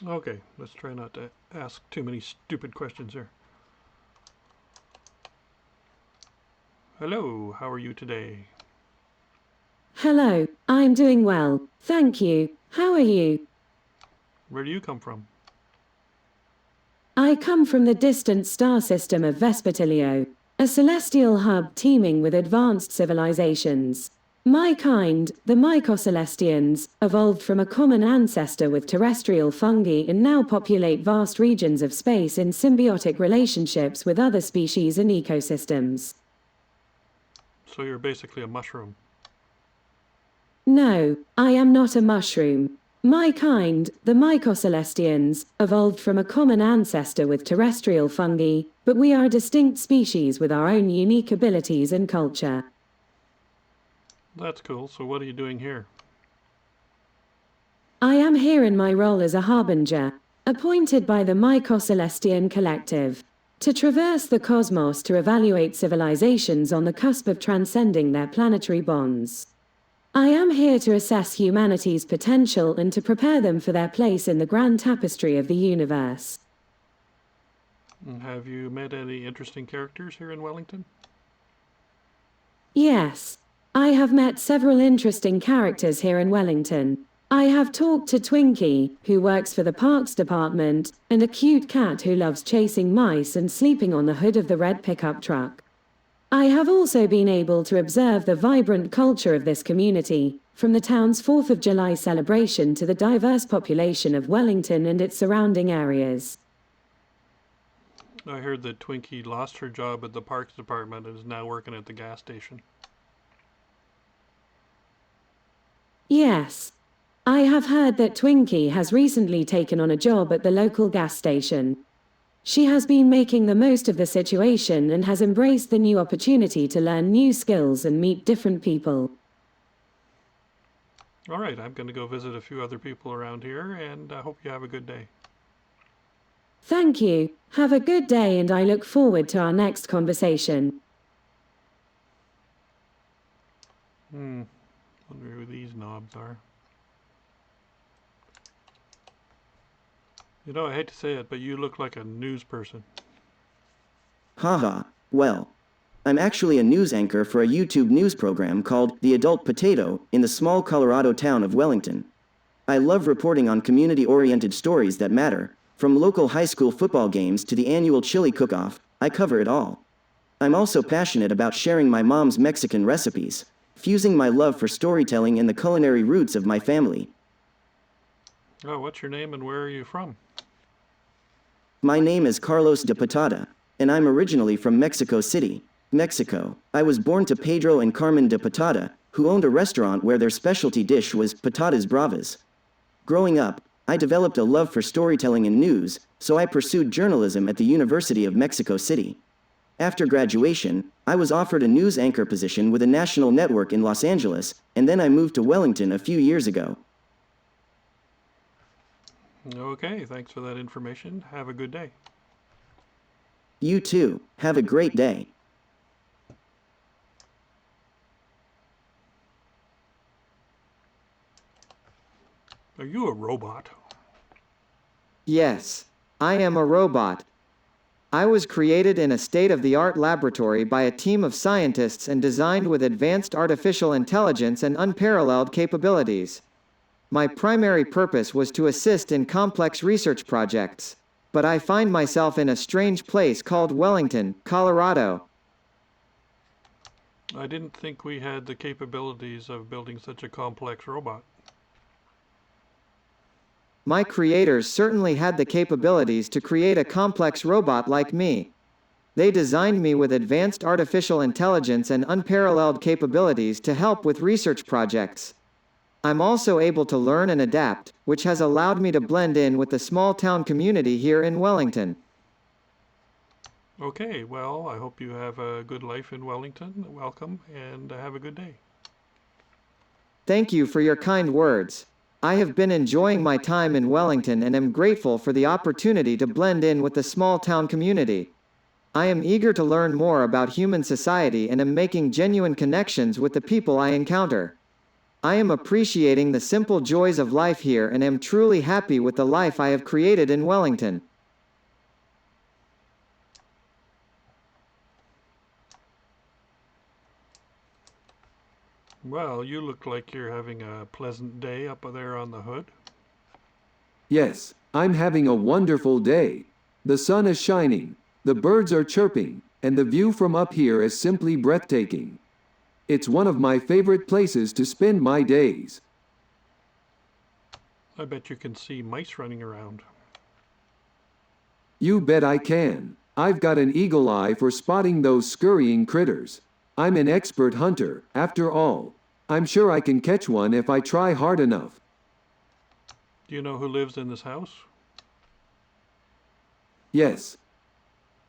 Okay, let's try not to ask too many stupid questions here. Hello, how are you today? Hello, I'm doing well, thank you. How are you? Where do you come from? I come from the distant star system of Vespertilio, a celestial hub teeming with advanced civilizations. My kind, the Mycocelestians, evolved from a common ancestor with terrestrial fungi and now populate vast regions of space in symbiotic relationships with other species and ecosystems. So you're basically a mushroom. No, I am not a mushroom. My kind, the Mycocelestians, evolved from a common ancestor with terrestrial fungi, but we are a distinct species with our own unique abilities and culture. That's cool. So what are you doing here? I am here in my role as a harbinger, appointed by the Mycocelestian Collective, to traverse the cosmos to evaluate civilizations on the cusp of transcending their planetary bonds. I am here to assess humanity's potential and to prepare them for their place in the grand tapestry of the universe. Have you met any interesting characters here in Wellington? Yes, I have met several interesting characters here in Wellington. I have talked to Twinkie, who works for the Parks Department, and a cute cat who loves chasing mice and sleeping on the hood of the red pickup truck. I have also been able to observe the vibrant culture of this community, from the town's 4th of July celebration to the diverse population of Wellington and its surrounding areas. I heard that Twinkie lost her job at the Parks Department and is now working at the gas station. Yes, I have heard that Twinkie has recently taken on a job at the local gas station. She has been making the most of the situation and has embraced the new opportunity to learn new skills and meet different people. All right, I'm going to go visit a few other people around here, and I hope you have a good day. Thank you. Have a good day, and I look forward to our next conversation. Wonder who these knobs are. You know, I hate to say it, but you look like a news person. Haha, well. I'm actually a news anchor for a YouTube news program called The Adult Potato in the small Colorado town of Wellington. I love reporting on community-oriented stories that matter, from local high school football games to the annual chili cook-off. I cover it all. I'm also passionate about sharing my mom's Mexican recipes, fusing my love for storytelling and the culinary roots of my family. Oh, what's your name and where are you from? My name is Carlos de Patada, and I'm originally from Mexico City, Mexico. I was born to Pedro and Carmen de Patada, who owned a restaurant where their specialty dish was patatas bravas. Growing up, I developed a love for storytelling and news, so I pursued journalism at the University of Mexico City. After graduation, I was offered a news anchor position with a national network in Los Angeles, and then I moved to Wellington a few years ago. Okay, thanks for that information. Have a good day. You too, have a great day. Are you a robot? Yes, I am a robot. I was created in a state-of-the-art laboratory by a team of scientists and designed with advanced artificial intelligence and unparalleled capabilities. My primary purpose was to assist in complex research projects. But I find myself in a strange place called Wellington, Colorado. I didn't think we had the capabilities of building such a complex robot. My creators certainly had the capabilities to create a complex robot like me. They designed me with advanced artificial intelligence and unparalleled capabilities to help with research projects. I'm also able to learn and adapt, which has allowed me to blend in with the small town community here in Wellington. Okay, well, I hope you have a good life in Wellington. Welcome, and have a good day. Thank you for your kind words. I have been enjoying my time in Wellington and am grateful for the opportunity to blend in with the small town community. I am eager to learn more about human society and am making genuine connections with the people I encounter. I am appreciating the simple joys of life here and am truly happy with the life I have created in Wellington. Well, you look like you're having a pleasant day up there on the hood. Yes, I'm having a wonderful day. The sun is shining, the birds are chirping, and the view from up here is simply breathtaking. It's one of my favorite places to spend my days. I bet you can see mice running around. You bet I can. I've got an eagle eye for spotting those scurrying critters. I'm an expert hunter, after all. I'm sure I can catch one if I try hard enough. Do you know who lives in this house? Yes.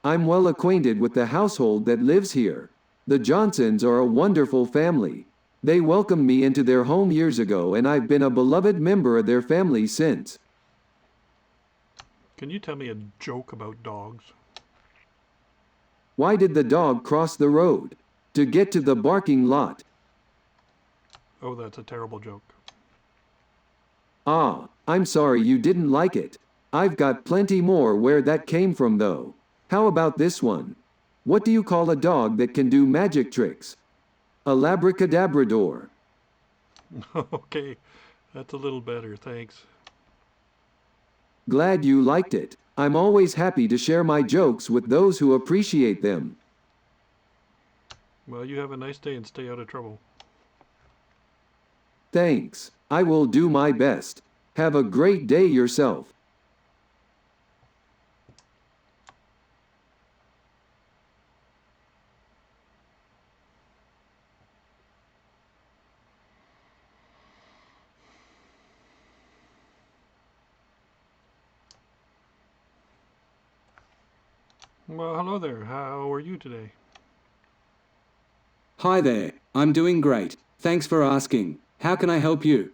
I'm well acquainted with the household that lives here. The Johnsons are a wonderful family. They welcomed me into their home years ago, and I've been a beloved member of their family since. Can you tell me a joke about dogs? Why did the dog cross the road? To get to the barking lot. Oh, that's a terrible joke. Ah, I'm sorry you didn't like it. I've got plenty more where that came from though. How about this one? What do you call a dog that can do magic tricks? A labracadabrador. Okay, that's a little better, thanks. Glad you liked it. I'm always happy to share my jokes with those who appreciate them. Well, you have a nice day and stay out of trouble. Thanks. I will do my best. Have a great day yourself. Well, hello there. How are you today? Hi there, I'm doing great. Thanks for asking. How can I help you?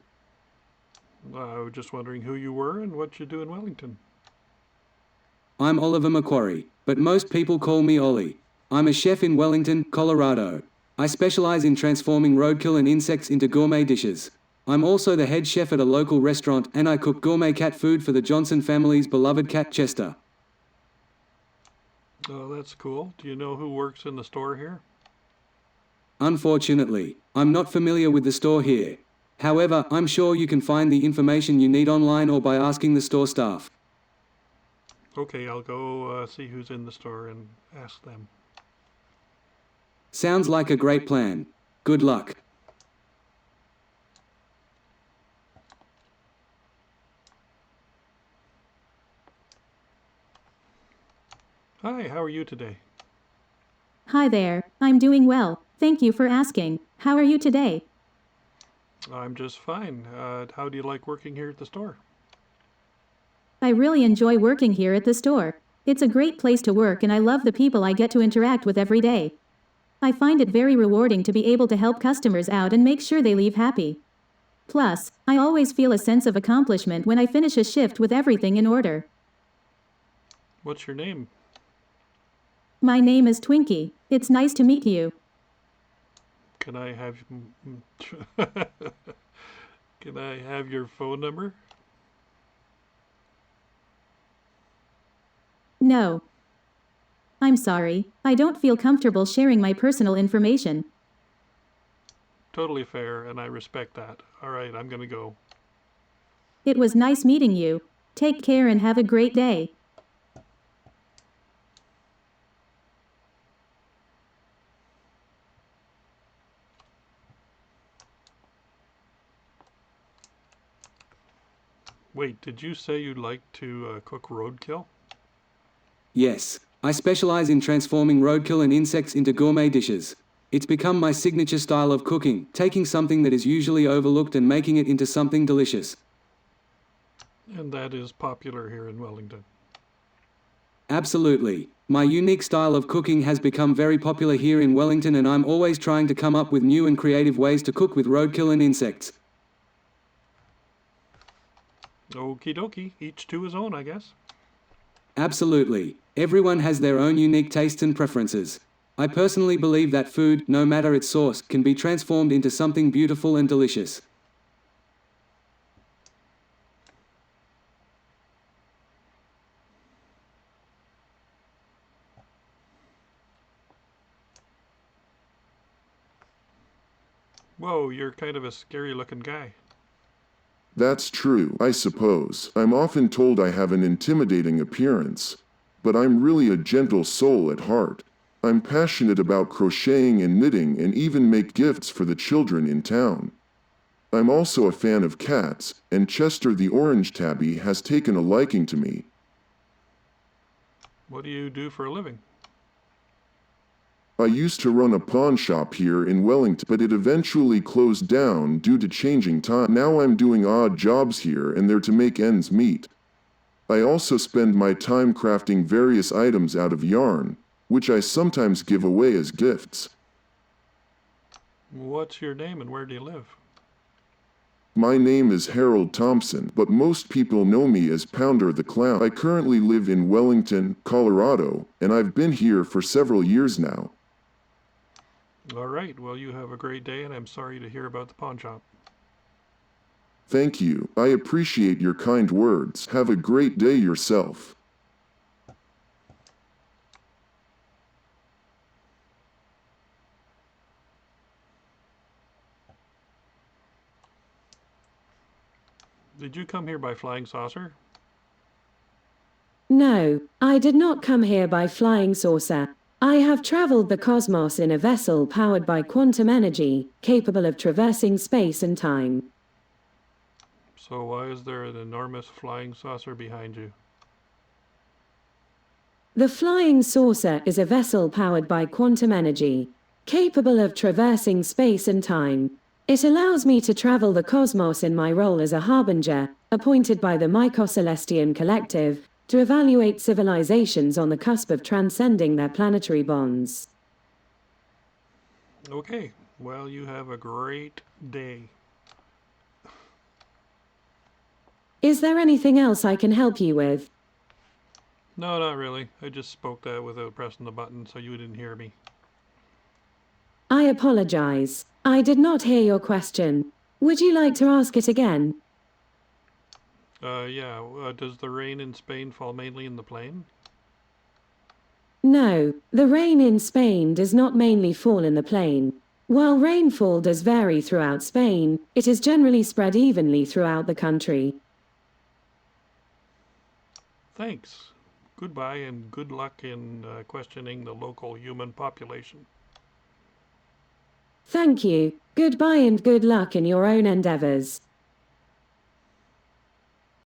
I was just wondering who you were and what you do in Wellington. I'm Oliver Macquarie, but most people call me Ollie. I'm a chef in Wellington, Colorado. I specialize in transforming roadkill and insects into gourmet dishes. I'm also the head chef at a local restaurant, and I cook gourmet cat food for the Johnson family's beloved cat Chester. Oh, that's cool. Do you know who works in the store here? Unfortunately, I'm not familiar with the store here. However, I'm sure you can find the information you need online or by asking the store staff. Okay, I'll go see who's in the store and ask them. Sounds like a great plan. Good luck. Hi, how are you today? Hi there, I'm doing well. Thank you for asking. How are you today? I'm just fine. How do you like working here at the store? I really enjoy working here at the store. It's a great place to work and I love the people I get to interact with every day. I find it very rewarding to be able to help customers out and make sure they leave happy. Plus, I always feel a sense of accomplishment when I finish a shift with everything in order. What's your name? My name is Twinkie. It's nice to meet you. Can I have Can I have your phone number? No. I'm sorry, I don't feel comfortable sharing my personal information. Totally fair, and I respect that. All right, I'm gonna go. It was nice meeting you. Take care and have a great day. Wait, did you say you'd like to cook roadkill? Yes, I specialize in transforming roadkill and insects into gourmet dishes. It's become my signature style of cooking, taking something that is usually overlooked and making it into something delicious. And that is popular here in Wellington. Absolutely. My unique style of cooking has become very popular here in Wellington, and I'm always trying to come up with new and creative ways to cook with roadkill and insects. Okie dokie, each to his own, I guess. Absolutely. Everyone has their own unique tastes and preferences. I personally believe that food, no matter its source, can be transformed into something beautiful and delicious. Whoa, you're kind of a scary looking guy. That's true, I suppose. I'm often told I have an intimidating appearance. But I'm really a gentle soul at heart. I'm passionate about crocheting and knitting and even make gifts for the children in town. I'm also a fan of cats, and Chester the orange tabby has taken a liking to me. What do you do for a living? I used to run a pawn shop here in Wellington, but it eventually closed down due to changing time. Now I'm doing odd jobs here and there to make ends meet. I also spend my time crafting various items out of yarn, which I sometimes give away as gifts. What's your name and where do you live? My name is Harold Thompson, but most people know me as Pounder the Clown. I currently live in Wellington, Colorado, and I've been here for several years now. All right, well, you have a great day, and I'm sorry to hear about the pawn shop. Thank you. I appreciate your kind words. Have a great day yourself. Did you come here by flying saucer? No, I did not come here by flying saucer. I have traveled the cosmos in a vessel powered by quantum energy, capable of traversing space and time. So why is there an enormous flying saucer behind you? The flying saucer is a vessel powered by quantum energy, capable of traversing space and time. It allows me to travel the cosmos in my role as a harbinger, appointed by the Mycocelestian Collective, to evaluate civilizations on the cusp of transcending their planetary bonds. Okay, well, you have a great day. Is there anything else I can help you with? No, not really. I just spoke that without pressing the button, so you didn't hear me. I apologize. I did not hear your question. Would you like to ask it again? Yeah, does the rain in Spain fall mainly in the plain? No, the rain in Spain does not mainly fall in the plain. While rainfall does vary throughout Spain, it is generally spread evenly throughout the country. Thanks. Goodbye and good luck in questioning the local human population. Thank you. Goodbye and good luck in your own endeavors.